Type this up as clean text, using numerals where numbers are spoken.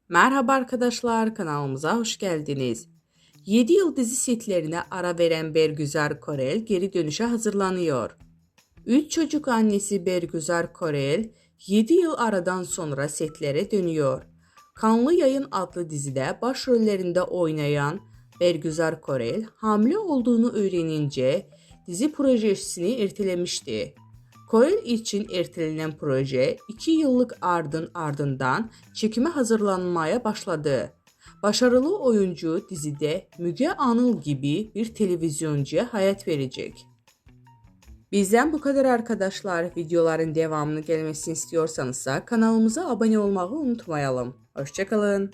Merhaba arkadaşlar, kanalımıza hoş geldiniz. 7 yıl dizi setlerine ara veren Bergüzar Korel geri dönüşe hazırlanıyor. 3 çocuk annesi Bergüzar Korel 7 yıl aradan sonra setlere dönüyor. Kanlı Yayın adlı dizide başrollerinde oynayan Bergüzar Korel hamile olduğunu öğrenince dizi projesini ertelemişti. Korel için ertelenen proje 2 yıllık ardından çekime hazırlanmaya başladı. Başarılı oyuncu dizide Müge Anıl gibi bir televizyoncuya hayat verecek. Bizden bu kadar arkadaşlar. Videoların devamını gelmesini istiyorsanız kanalımıza abone olmayı unutmayalım. Hoşça kalın.